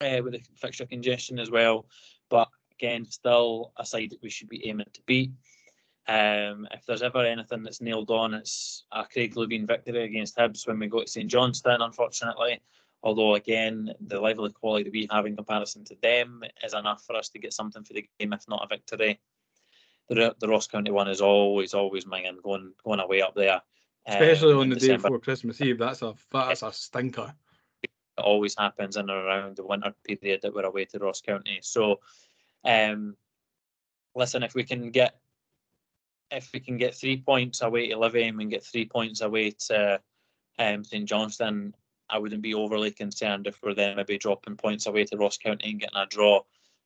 with the fixture congestion as well. But again, still a side that we should be aiming to beat. If there's ever anything that's nailed on, it's a Craig Levein victory against Hibs when we go to St Johnstone, unfortunately. Although, again, the level of quality that we have in comparison to them is enough for us to get something for the game, if not a victory. The Ross County one is always minging, going away up there. Especially on the day December. before Christmas Eve. That's a stinker. It always happens in and around the winter period that we're away to Ross County. So, listen, if we can get 3 points away to Livy and get 3 points away to St Johnstone, I wouldn't be overly concerned if we're then maybe dropping points away to Ross County and getting a draw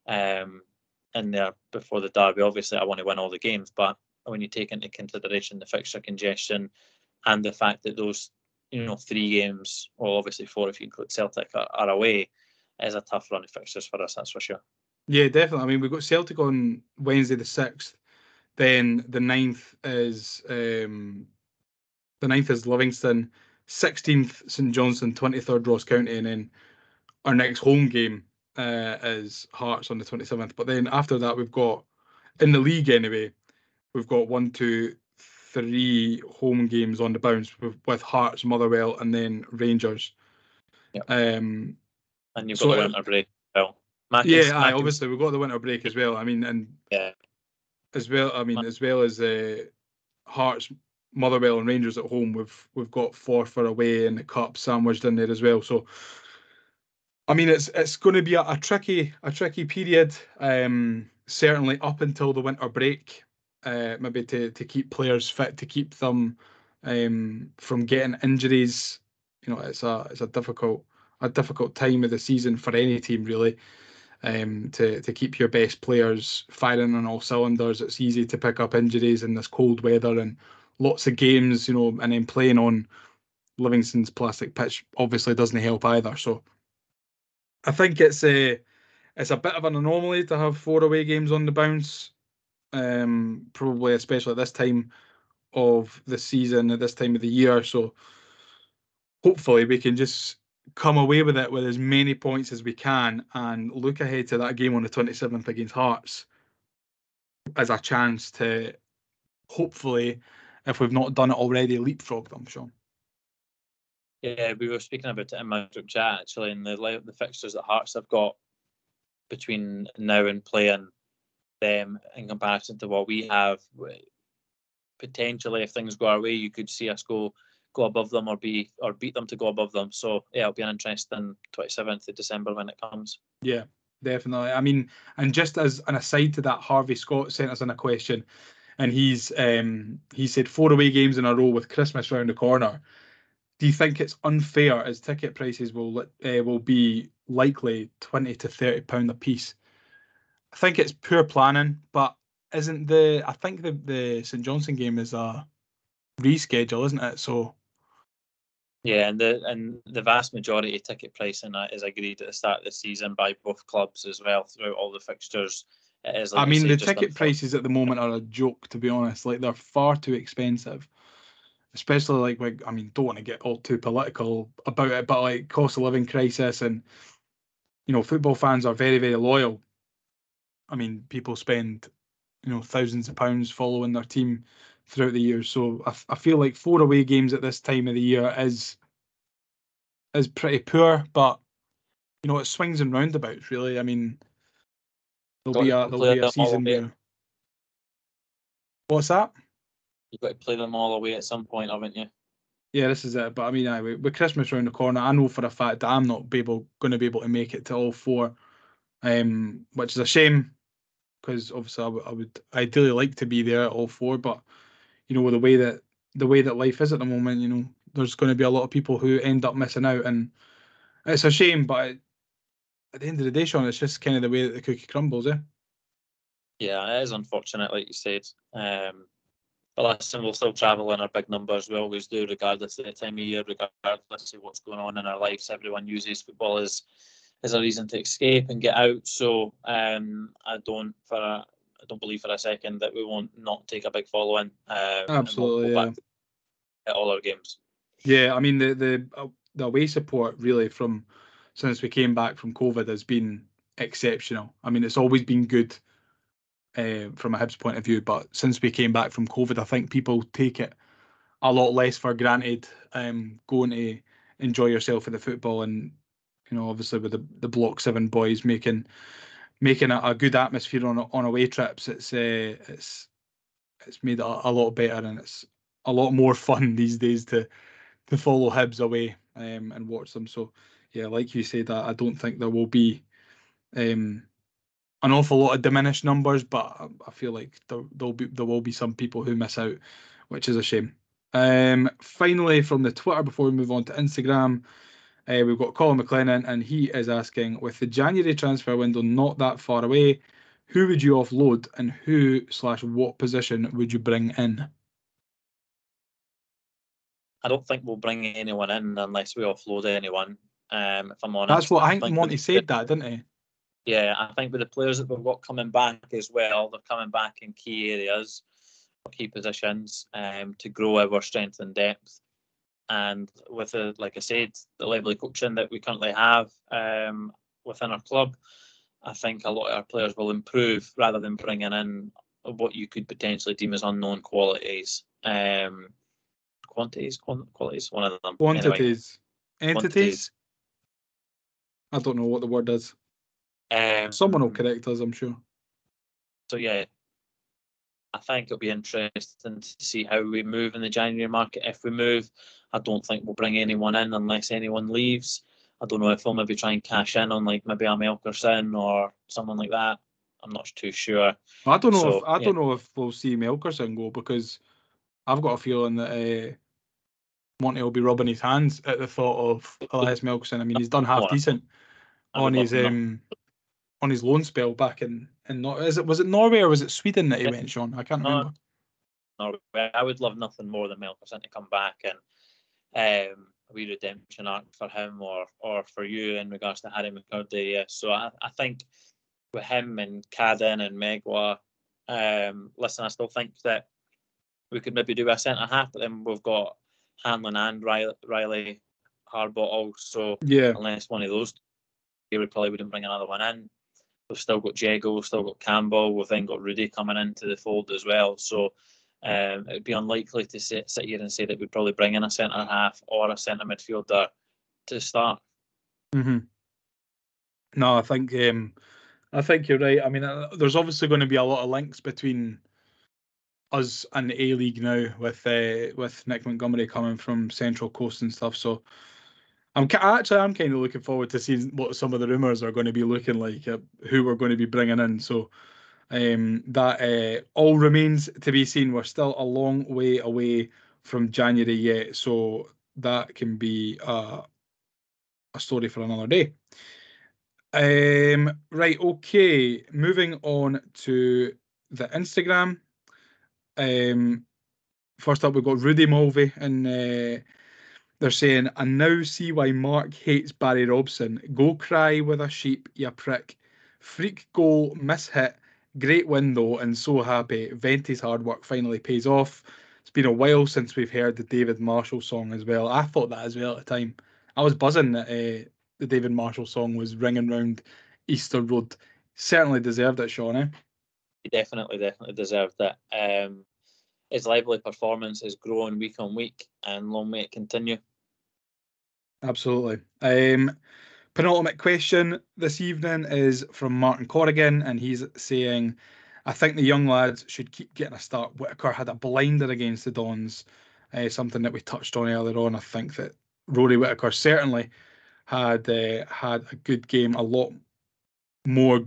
in there before the derby. Obviously, I want to win all the games, but when you take into consideration the fixture congestion and the fact that those 3 games, well, obviously 4 if you include Celtic, are away, is a tough run of fixtures for us, that's for sure. Yeah, definitely. I mean, we've got Celtic on Wednesday the 6th. Then the 9th is Livingston, 16th St Johnstone, 23rd Ross County, and then our next home game is Hearts on the 27th. But then after that, we've got, in the league anyway, we've got 1, 2, 3 home games on the bounce with Hearts, Motherwell, and then Rangers. Yep. And you've got the winter break as well. Obviously we've got the winter break as well. I mean, and yeah. As well as Hearts, Motherwell, and Rangers at home, we've got Forfar away in the cup sandwiched in there as well. So, I mean, it's going to be a tricky period. Certainly up until the winter break, maybe to keep players fit, to keep them from getting injuries. It's a difficult time of the season for any team really. To keep your best players firing on all cylinders. It's easy to pick up injuries in this cold weather and lots of games, and then playing on Livingston's plastic pitch obviously doesn't help either. So I think it's a bit of an anomaly to have 4 away games on the bounce, probably especially at this time of the season, at this time of the year. So hopefully we can just come away with it with as many points as we can and look ahead to that game on the 27th against Hearts as a chance to hopefully, if we've not done it already, leapfrog them, Shaun. Yeah, we were speaking about it in my group chat actually, and the fixtures that Hearts have got between now and playing them in comparison to what we have. Potentially, if things go our way, you could see us go above them or beat them to go above them. So yeah, it'll be an interesting 27th of December when it comes. Yeah, definitely. I mean, and just as an aside to that, Harvey Scott sent us in a question, and he said 4 away games in a row with Christmas round the corner. Do you think it's unfair as ticket prices will be likely £20 to £30 a piece? I think it's poor planning, but I think the St Johnstone game is a reschedule, isn't it? So yeah, and the vast majority of ticket pricing is agreed at the start of the season by both clubs as well throughout all the fixtures. It is, like the ticket prices at the moment are a joke, to be honest. Like, they're far too expensive. Especially don't want to get all too political about it, but like cost of living crisis, and football fans are very, very loyal. I mean, people spend thousands of pounds following their team throughout the year. So I feel like 4 away games at this time of the year is pretty poor, but it swings and roundabouts really. I mean, there'll be a season where. What's that? You've got to play them all away at some point, haven't you? Yeah, this is it. But I mean, with Christmas around the corner, I know for a fact that I'm not going to be able to make it to all 4, which is a shame, because obviously I would ideally like to be there at all 4. But with the way that life is at the moment, there's going to be a lot of people who end up missing out, and it's a shame. But at the end of the day, Shaun, it's just kind of the way that the cookie crumbles, eh? Yeah, it is unfortunate, like you said. But listen, we'll still travel in our big numbers. We always do, regardless of the time of year, regardless of what's going on in our lives. Everyone uses football as a reason to escape and get out. So I don't believe for a second that we won't not take a big following. Absolutely, and we'll go back at all our games. Yeah, I mean the away support really since we came back from COVID has been exceptional. I mean, it's always been good from a Hibs point of view, but since we came back from COVID, I think people take it a lot less for granted. Going to enjoy yourself in the football, and obviously with the Block 7 boys making a good atmosphere on away trips, it's made it a lot better, and it's a lot more fun these days to follow Hibs away and watch them. So yeah, like you said, I don't think there will be an awful lot of diminished numbers, but I feel like there will be some people who miss out, which is a shame. Finally, from the Twitter, before we move on to Instagram, we've got Colin McLennan, and he is asking, with the January transfer window not that far away, who would you offload and who/what position would you bring in? I don't think we'll bring anyone in unless we offload anyone. If I'm honest, that's what I think Monty said that, didn't he? Yeah, I think with the players that we've got coming back as well, they're coming back in key areas, key positions, to grow our strength and depth. And with like I said, the level of coaching that we currently have within our club, I think a lot of our players will improve rather than bringing in what you could potentially deem as unknown qualities. Qualities, one of them. Quantities. Anyway, Entities? I don't know what the word is. Someone will correct us, I'm sure. So yeah, I think it'll be interesting to see how we move in the January market. If we move, I don't think we'll bring anyone in unless anyone leaves. I don't know if we'll maybe try and cash in on like maybe a Melkerson or someone like that. I'm not too sure. I don't know if we'll see Melkerson go, because I've got a feeling that Monty will be rubbing his hands at the thought of Elias Melkerson. I mean, he's done half decent on his loan spell back in was it Norway or was it Sweden that he went, Shaun? I can't remember. Norway. I would love nothing more than Melkerson to come back and a wee redemption arc for him or for you in regards to Harry McCurdy. Yeah. So I think with him and Cadden and Megwa, listen, I still think that we could maybe do a centre half, but then we've got Hanlon and Riley Harbottle. So yeah, unless one of those, we probably wouldn't bring another one in. We've still got Jago, we've still got Campbell, we've then got Rudy coming into the fold as well. So it would be unlikely to sit here and say that we'd probably bring in a centre half or a centre midfielder to start. Mm-hmm. No, I think you're right. I mean, there's obviously going to be a lot of links between us and the A-League now with Nick Montgomery coming from Central Coast and stuff. So I'm kind of looking forward to seeing what some of the rumours are going to be looking like, who we're going to be bringing in. So that all remains to be seen. We're still a long way away from January yet, so that can be a story for another day. Right, okay. Moving on to the Instagram. First up, we've got Rudy Mulvey, and they're saying, "I now see why Mark hates Barry Robson. Go cry with a sheep, you prick. Freak goal, miss-hit, great window, and so happy. Venty's hard work finally pays off." It's been a while since we've heard the David Marshall song as well. I thought that as well at the time. I was buzzing that the David Marshall song was ringing round Easter Road. Certainly deserved it, Shaun. He definitely deserved it. His lively performance is growing week on week, and long may it continue. Absolutely. Penultimate question this evening is from Martin Corrigan, and he's saying, "I think the young lads should keep getting a start. Whittaker had a blinder against the Dons, something that we touched on earlier on. I think that Rory Whittaker certainly had a good game, a lot more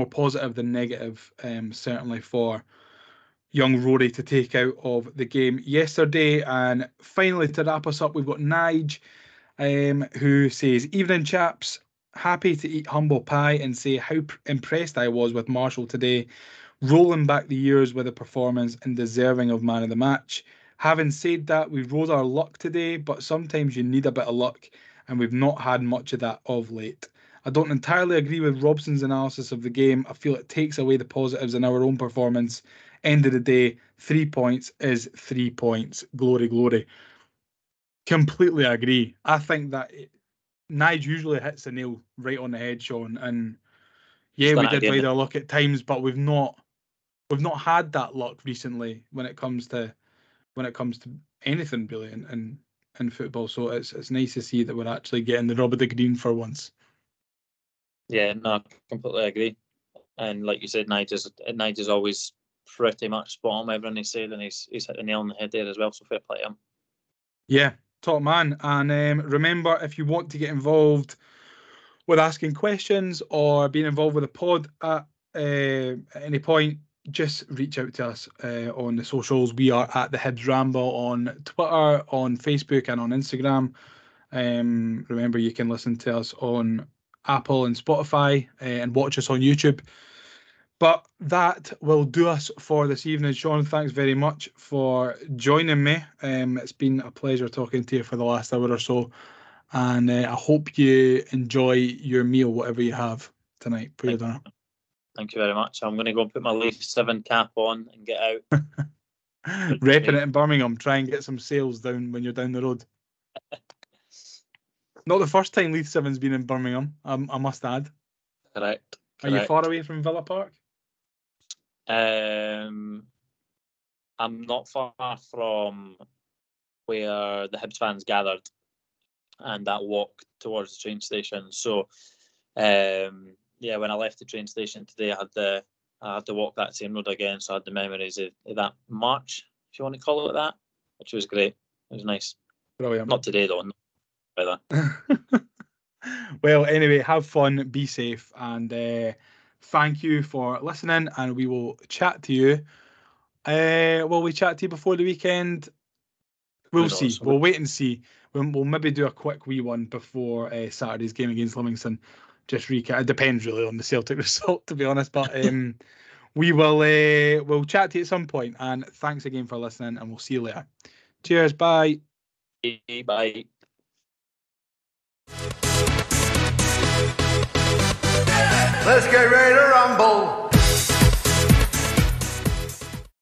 positive than negative, certainly for young Rory to take out of the game yesterday." And finally, to wrap us up, we've got Nige, who says, "Evening, chaps. happy to eat humble pie and say how impressed I was with Marshall today, rolling back the years with a performance and deserving of man of the match. Having said that, we rode our luck today, but sometimes you need a bit of luck, and we've not had much of that of late. I don't entirely agree with Robson's analysis of the game. I feel it takes away the positives in our own performance. End of the day, 3 points is 3 points. Glory, glory. Completely agree. I think that Nige usually hits the nail right on the head, Shaun. And yeah, we did ride our luck at times, but we've not had that luck recently when it comes to anything really in football. So it's nice to see that we're actually getting the rub of the green for once. Yeah, no, I completely agree. And like you said, Nige is always pretty much spot on everything he said, and he's hit the nail on the head there as well. So fair play to him. Yeah, top man. And remember, if you want to get involved with asking questions or being involved with the pod at any point, just reach out to us on the socials. We are at the Hibs Ramble on Twitter, on Facebook, and on Instagram. Remember, you can listen to us on Apple and Spotify and watch us on YouTube. But that will do us for this evening. Shaun, thanks very much for joining me. It's been a pleasure talking to you for the last hour or so. And I hope you enjoy your meal, whatever you have tonight for your dinner. Thank you very much. I'm going to go and put my Leaf 7 cap on and get out. Repping it in Birmingham. Try and get some sales down when you're down the road. Not the first time Leaf 7's been in Birmingham, I must add. Correct. Are you far away from Villa Park? I'm not far from where the Hibs fans gathered and that walk towards the train station. So, yeah, when I left the train station today, I had to walk that same road again. So I had the memories of that march, if you want to call it that, which was great. It was nice. Brilliant. Not today, though. Well, anyway, have fun, be safe, and thank you for listening. And we will chat to you. Will we chat to you before the weekend? We'll see. We'll wait and see. We'll maybe do a quick wee one before Saturday's game against Livingston. Just recap. It depends really on the Celtic result, to be honest. But we will. We'll chat to you at some point. And thanks again for listening. And we'll see you later. Cheers. Bye. Bye. Let's get ready to rumble.